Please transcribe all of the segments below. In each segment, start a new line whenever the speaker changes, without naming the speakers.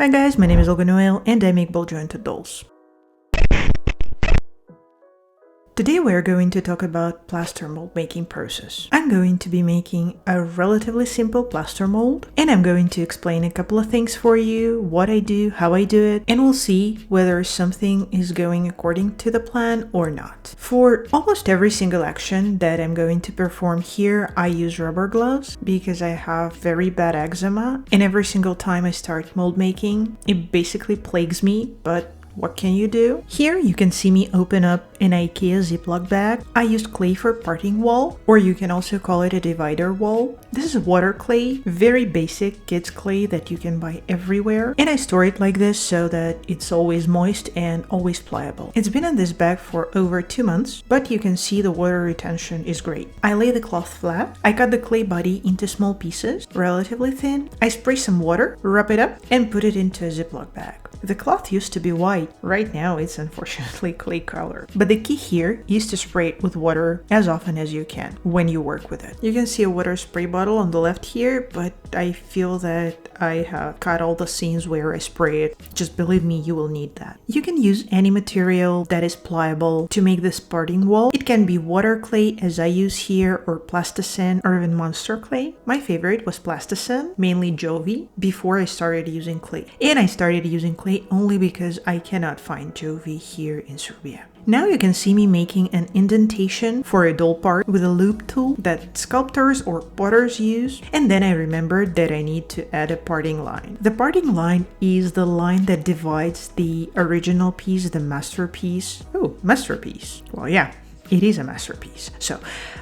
Hi guys, my name is Olga Noel and I make ball jointed dolls. Today we're going to talk about plaster mold making process. I'm going to be making a relatively simple plaster mold and I'm going to explain a couple of things for you, what I do, how I do it, and we'll see whether something is going according to the plan or not. For almost every single action that I'm going to perform here, I use rubber gloves because I have very bad eczema and every single time I start mold making, it basically plagues me, but what can you do? Here you can see me open up an IKEA Ziploc bag. I used clay for parting wall, or you can also call it a divider wall. This is water clay, very basic kids clay that you can buy everywhere. And I store it like this so that it's always moist and always pliable. It's been in this bag for over 2 months, but you can see the water retention is great. I lay the cloth flat. I cut the clay body into small pieces, relatively thin. I spray some water, wrap it up, and put it into a Ziploc bag. The cloth used to be white. Right now it's unfortunately clay color. But the key here is to spray it with water as often as you can when you work with it. You can see a water spray bottle on the left here, but I feel that I have cut all the seams where I spray it. Just believe me, you will need that. You can use any material that is pliable to make this parting wall. It can be water clay as I use here, or plasticine, or even monster clay. My favorite was plasticine, mainly Jovi, before I started using clay. And I started using clay only because I cannot find Jovi here in Serbia. Now you can see me making an indentation for a doll part with a loop tool that sculptors or potters use, and then I remembered that I need to add a parting line. The parting line is the line that divides the original piece, the masterpiece. Oh, masterpiece. Well, yeah. It is a masterpiece. So,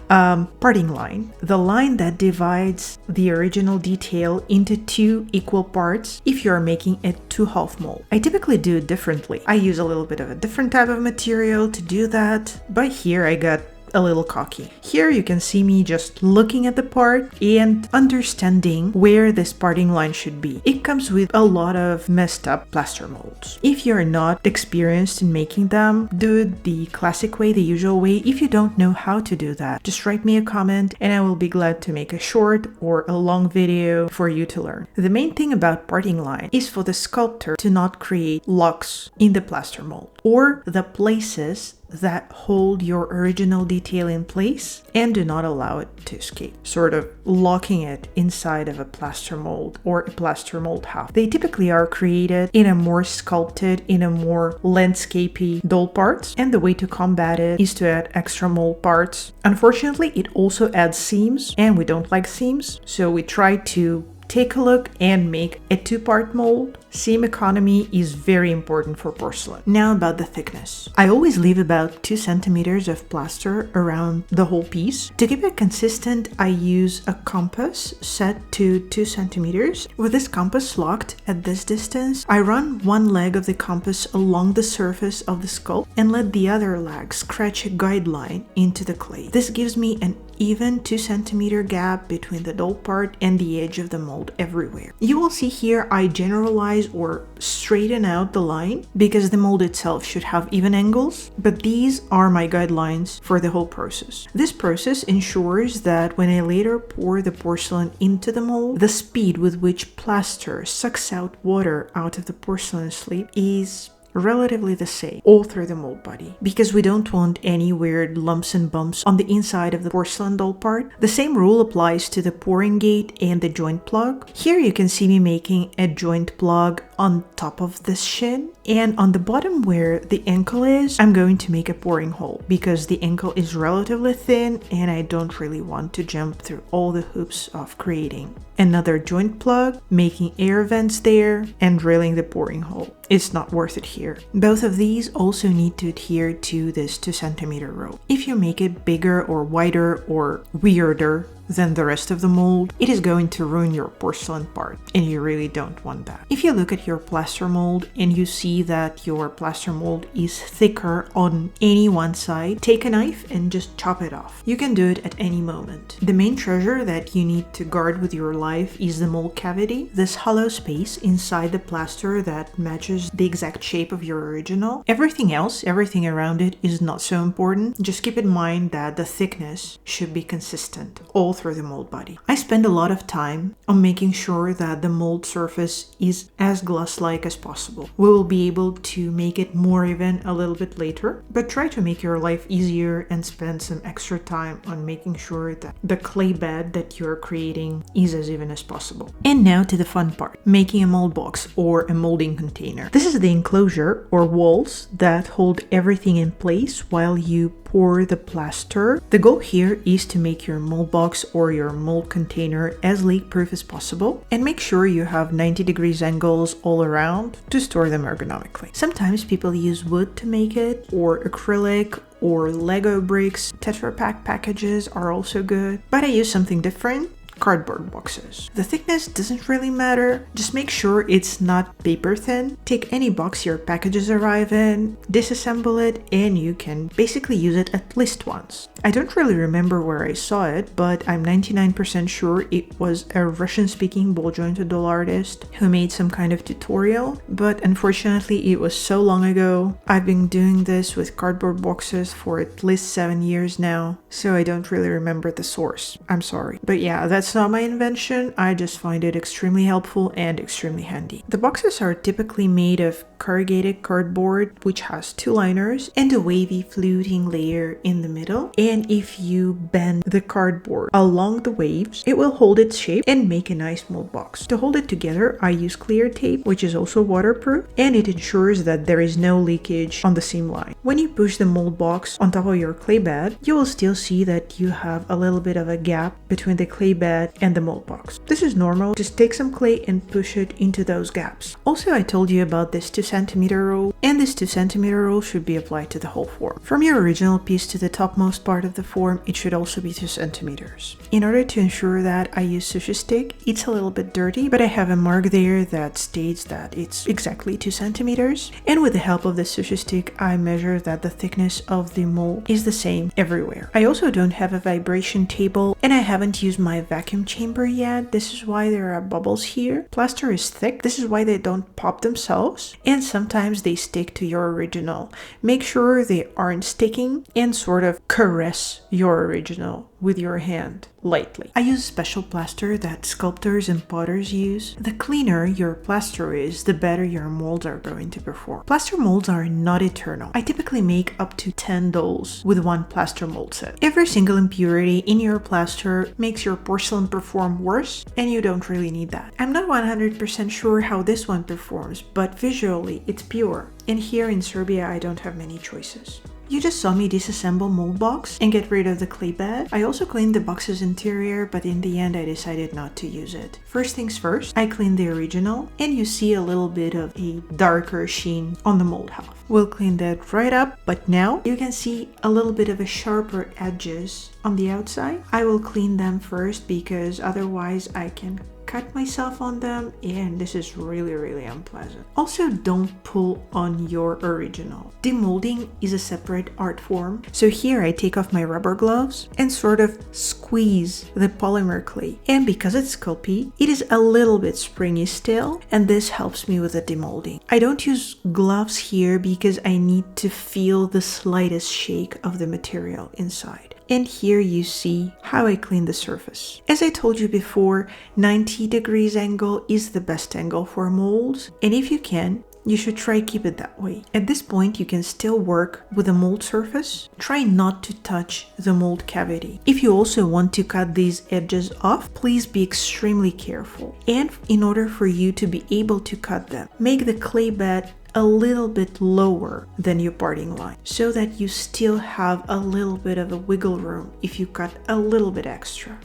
parting line, the line that divides the original detail into 2 equal parts if you are making a 2-half mold. I typically do it differently. I use a little bit of a different type of material to do that, but here I got a little cocky. Here you can see me just looking at the part and understanding where this parting line should be. It comes with a lot of messed up plaster molds. If you're not experienced in making them, do it the classic way, the usual way. If you don't know how to do that, just write me a comment and I will be glad to make a short or a long video for you to learn. The main thing about parting line is for the sculptor to not create locks in the plaster mold or the places that hold your original detail in place and do not allow it to escape, sort of locking it inside of a plaster mold or a plaster mold house. They typically are created in a more sculpted, in a more landscapey doll parts, and the way to combat it is to add extra mold parts. Unfortunately, it also adds seams, and we don't like seams, so we try to take a look and make a 2-part mold. Seam economy is very important for porcelain. Now about the thickness. I always leave about 2 centimeters of plaster around the whole piece. To keep it consistent, I use a compass set to 2 centimeters. With this compass locked at this distance, I run one leg of the compass along the surface of the sculpt and let the other leg scratch a guideline into the clay. This gives me an even 2 centimeter gap between the doll part and the edge of the mold everywhere. You will see here I generalize or straighten out the line because the mold itself should have even angles, but these are my guidelines for the whole process. This process ensures that when I later pour the porcelain into the mold, the speed with which plaster sucks out water out of the porcelain slab is relatively the same all through the mold body, because we don't want any weird lumps and bumps on the inside of the porcelain doll part. The same rule applies to the pouring gate and the joint plug. Here you can see me making a joint plug on top of this shin, and on the bottom where the ankle is, I'm going to make a pouring hole because the ankle is relatively thin and I don't really want to jump through all the hoops of creating another joint plug, making air vents there, and drilling the pouring hole. It's not worth it here. Both of these also need to adhere to this 2 centimeter rope. If you make it bigger or wider or weirder than the rest of the mold, it is going to ruin your porcelain part, and you really don't want that. If you look at your plaster mold and you see that your plaster mold is thicker on any one side, take a knife and just chop it off. You can do it at any moment. The main treasure that you need to guard with your life is the mold cavity, this hollow space inside the plaster that matches the exact shape of your original. Everything else, everything around it is not so important. Just keep in mind that the thickness should be consistent all through the mold body. I spend a lot of time on making sure that the mold surface is as glass-like as possible. We will be able to make it more even a little bit later, but try to make your life easier and spend some extra time on making sure that the clay bed that you're creating is as even as possible. And now to the fun part, making a mold box or a molding container. This is the enclosure or walls that hold everything in place while you pour the plaster. The goal here is to make your mold box or your mold container as leak-proof as possible, and make sure you have 90 degrees angles all around to store them ergonomically. Sometimes people use wood to make it, or acrylic, or Lego bricks. Tetra Pak packages are also good, but I use something different. Cardboard boxes. The thickness doesn't really matter, just make sure it's not paper thin. Take any box your packages arrive in, disassemble it, and you can basically use it at least once. I don't really remember where I saw it, but I'm 99% sure it was a Russian-speaking ball joint doll artist who made some kind of tutorial, but unfortunately it was so long ago. I've been doing this with cardboard boxes for at least 7 years now, so I don't really remember the source. I'm sorry. But yeah, that's not my invention, I just find it extremely helpful and extremely handy. The boxes are typically made of corrugated cardboard, which has 2 liners and a wavy fluting layer in the middle. And if you bend the cardboard along the waves, it will hold its shape and make a nice mold box. To hold it together, I use clear tape, which is also waterproof, and it ensures that there is no leakage on the seam line. When you push the mold box on top of your clay bed, you will still see that you have a little bit of a gap between the clay bed and the mold box. This is normal, just take some clay and push it into those gaps. Also, I told you about this 2cm rule, and this 2cm rule should be applied to the whole form. From your original piece to the topmost part of the form, it should also be 2 centimeters. In order to ensure that, I use sushi stick. It's a little bit dirty, but I have a mark there that states that it's exactly 2 centimeters. And with the help of the sushi stick, I measure that the thickness of the mold is the same everywhere. I also don't have a vibration table, and I haven't used my vacuum chamber yet. This is why there are bubbles here. Plaster is thick. This is why they don't pop themselves, and sometimes they stick to your original. Make sure they aren't sticking, and sort of caress your original with your hand lightly. I use special plaster that sculptors and potters use. The cleaner your plaster is, the better your molds are going to perform. Plaster molds are not eternal. I typically make up to 10 dolls with one plaster mold set. Every single impurity in your plaster makes your porcelain perform worse, and you don't really need that. I'm not 100% sure how this one performs, but visually it's pure. And here in Serbia, I don't have many choices. You just saw me disassemble mold box and get rid of the clay bed. I also cleaned the box's interior, but in the end I decided not to use it. First things first, I cleaned the original, and you see a little bit of a darker sheen on the mold half. We'll clean that right up, but now you can see a little bit of a sharper edges on the outside. I will clean them first because otherwise I can cut myself on them, and this is really unpleasant. Also, don't pull on your original. Demolding is a separate art form. So here I take off my rubber gloves and sort of squeeze the polymer clay. And because it's sculpey, it is a little bit springy still, and this helps me with the demolding. I don't use gloves here because I need to feel the slightest shake of the material inside. And here you see how I clean the surface. As I told you before, 90 degrees angle is the best angle for molds, and if you can, you should try keep it that way. At this point, you can still work with the mold surface. Try not to touch the mold cavity. If you also want to cut these edges off, please be extremely careful. And in order for you to be able to cut them, make the clay bed a little bit lower than your parting line so that you still have a little bit of a wiggle room if you cut a little bit extra.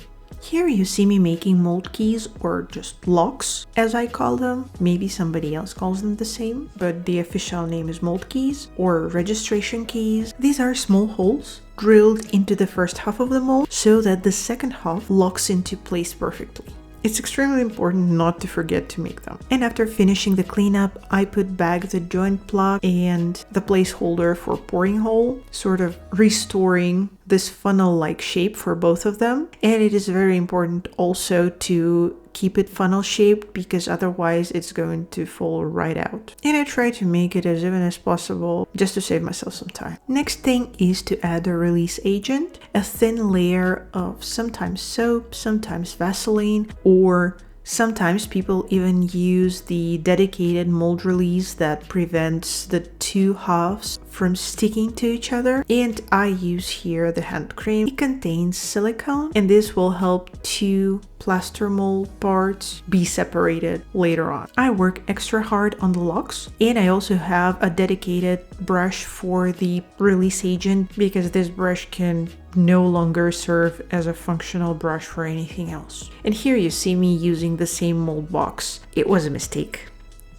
Here you see me making mold keys, or just locks as I call them. Maybe somebody else calls them the same, but the official name is mold keys or registration keys. These are small holes drilled into the first half of the mold so that the second half locks into place perfectly. It's extremely important not to forget to make them. And after finishing the cleanup, I put back the joint plug and the placeholder for pouring hole, sort of restoring this funnel-like shape for both of them. And it is very important also to keep it funnel shaped because otherwise it's going to fall right out. And I try to make it as even as possible just to save myself some time. Next thing is to add the release agent, a thin layer of sometimes soap, sometimes Vaseline, or sometimes people even use the dedicated mold release that prevents the two halves from sticking to each other. And I use here the hand cream. It contains silicone, and this will help two plaster mold parts be separated later on. I work extra hard on the locks, and I also have a dedicated brush for the release agent because this brush can no longer serve as a functional brush for anything else. And here you see me using the same mold box. It was a mistake.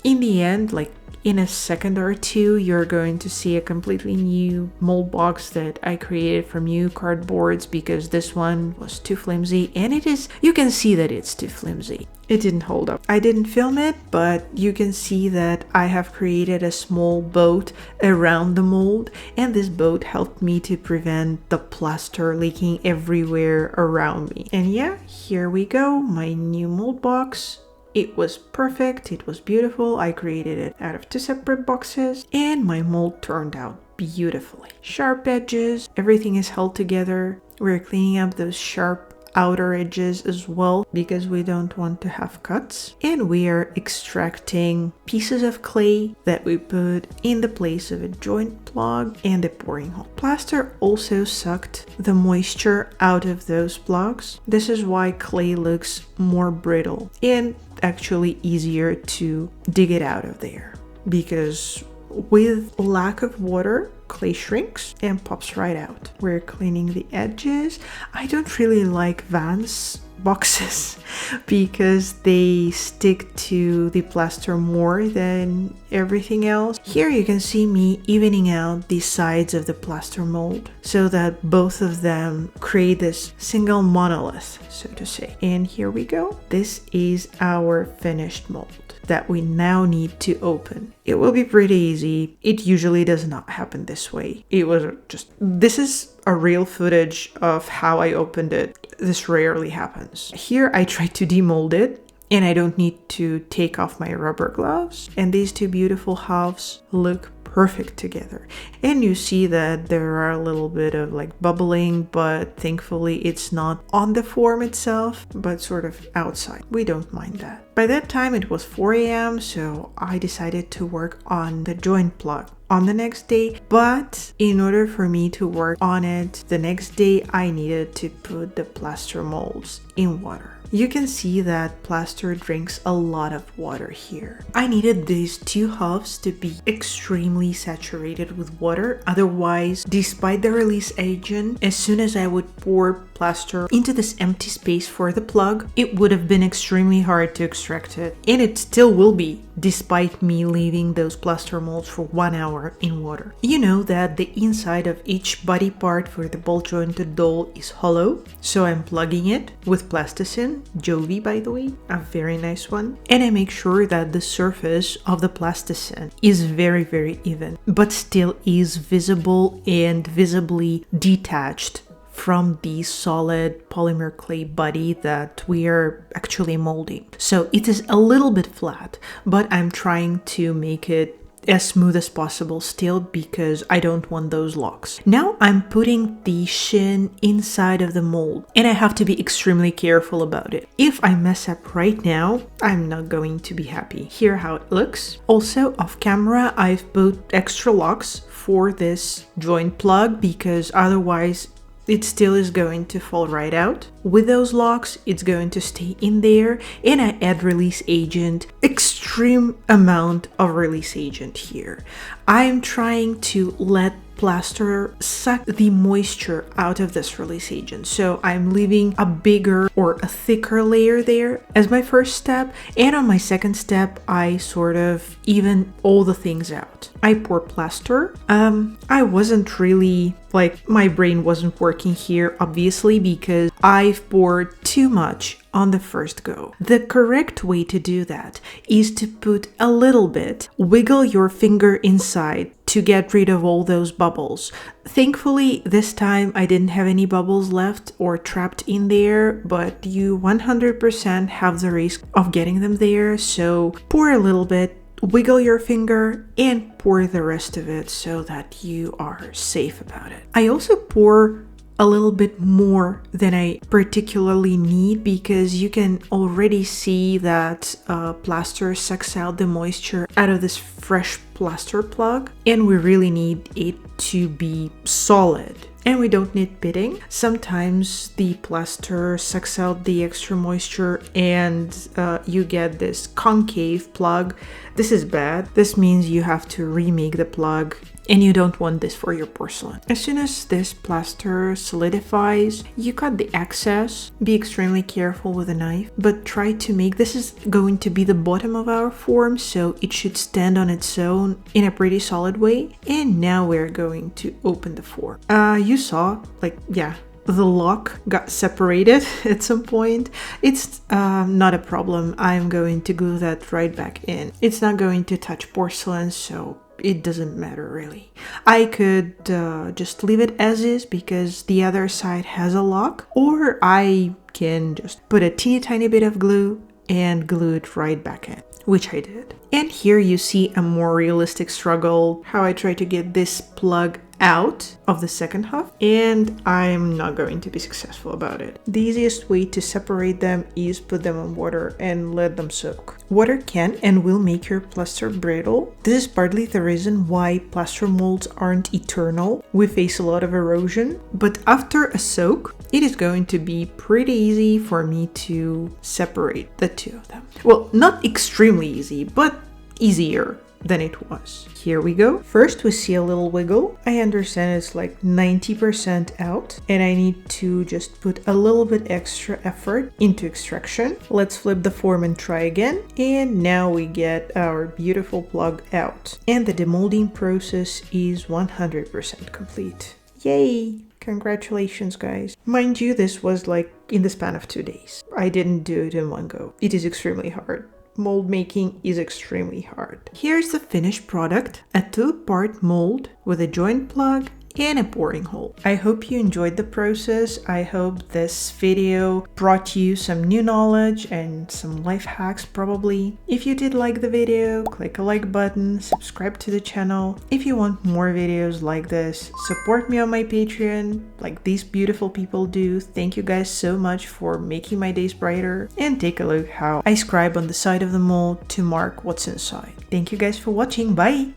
In the end, like in a second or two, you're going to see a completely new mold box that I created from new cardboards because this one was too flimsy, and you can see that it's too flimsy. It didn't hold up. I didn't film it, but you can see that I have created a small boat around the mold, and this boat helped me to prevent the plaster leaking everywhere around me. And yeah, here we go, my new mold box. It was perfect, it was beautiful. I created it out of two separate boxes, and my mold turned out beautifully. Sharp edges, everything is held together. We're cleaning up those sharp outer edges as well because we don't want to have cuts. And we are extracting pieces of clay that we put in the place of a joint plug and the pouring hole. Plaster also sucked the moisture out of those plugs. This is why clay looks more brittle and actually easier to dig it out of there, because with lack of water, clay shrinks and pops right out. We're cleaning the edges. I don't really like Vans boxes because they stick to the plaster more than everything else. Here you can see me evening out the sides of the plaster mold so that both of them create this single monolith, so to say. And here we go. This is our finished mold that we now need to open. It will be pretty easy. It usually does not happen this way. This is a real footage of how I opened it. This rarely happens. Here I tried to demold it, and I don't need to take off my rubber gloves. And these two beautiful halves look perfect together. And you see that there are a little bit of like bubbling, but thankfully it's not on the form itself, but sort of outside. We don't mind that. By that time it was 4 a.m. so I decided to work on the joint plug on the next day, but in order for me to work on it the next day, I needed to put the plaster molds in water. You can see that plaster drinks a lot of water here. I needed these two halves to be extremely saturated with water. Otherwise, despite the release agent, as soon as I would pour plaster into this empty space for the plug, it would have been extremely hard to extract it. And it still will be, despite me leaving those plaster molds for 1 hour in water. You know that the inside of each body part for the ball jointed doll is hollow, so I'm plugging it with plasticine, Jovi by the way, a very nice one. And I make sure that the surface of the plasticine is very even, but still is visible and visibly detached from the solid polymer clay body that we are actually molding. So it is a little bit flat, but I'm trying to make it as smooth as possible still because I don't want those locks. Now I'm putting the shin inside of the mold, and I have to be extremely careful about it. If I mess up right now, I'm not going to be happy. Here how it looks. Also off camera, I've put extra locks for this joint plug because otherwise it still is going to fall right out. With those locks, it's going to stay in there, and I add release agent, extreme amount of release agent here. I'm trying to let plaster suck the moisture out of this release agent. So I'm leaving a bigger or a thicker layer there as my first step. And on my second step, I sort of even all the things out. I pour plaster. I wasn't really my brain wasn't working here, obviously, because I've poured too much on the first go. The correct way to do that is to put a little bit, wiggle your finger inside to get rid of all those bubbles. Thankfully, this time I didn't have any bubbles left or trapped in there, but you 100% have the risk of getting them there, so pour a little bit, wiggle your finger, and pour the rest of it so that you are safe about it. I also pour a little bit more than I particularly need because you can already see that plaster sucks out the moisture out of this fresh plaster plug, and we really need it to be solid. And we don't need pitting. Sometimes the plaster sucks out the extra moisture and you get this concave plug. This is bad. This means you have to remake the plug, and you don't want this for your porcelain. As soon as this plaster solidifies, you cut the excess. Be extremely careful with a knife, but try to make, this is going to be the bottom of our form, so it should stand on its own in a pretty solid way. And now we're going to open the form. You saw, the lock got separated at some point. It's not a problem. I'm going to glue that right back in. It's not going to touch porcelain, so it doesn't matter really. I could just leave it as is because the other side has a lock, or I can just put a teeny tiny bit of glue and glue it right back in, which I did. And here you see a more realistic struggle, how I try to get this plug out of the second half, and I'm not going to be successful about it. The easiest way to separate them is put them in water and let them soak. Water can and will make your plaster brittle. This is partly the reason why plaster molds aren't eternal. We face a lot of erosion, but after a soak, it is going to be pretty easy for me to separate the two of them. Well, not extremely easy, but easier than it was. Here we go. First we see a little wiggle. I understand it's like 90% out, and I need to just put a little bit extra effort into extraction. Let's flip the form and try again. And now we get our beautiful plug out. And the demolding process is 100% complete. Yay! Congratulations, guys. Mind you, this was like in the span of 2 days. I didn't do it in one go. It is extremely hard. Mold making is extremely hard. Here's the finished product, a 2-part mold with a joint plug and a pouring hole. I hope you enjoyed the process. I hope this video brought you some new knowledge and some life hacks probably. If you did like the video, click a like button, subscribe to the channel. If you want more videos like this, support me on my Patreon like these beautiful people do. Thank you guys so much for making my days brighter. And take a look how I scribe on the side of the mold to mark what's inside. Thank you guys for watching. Bye!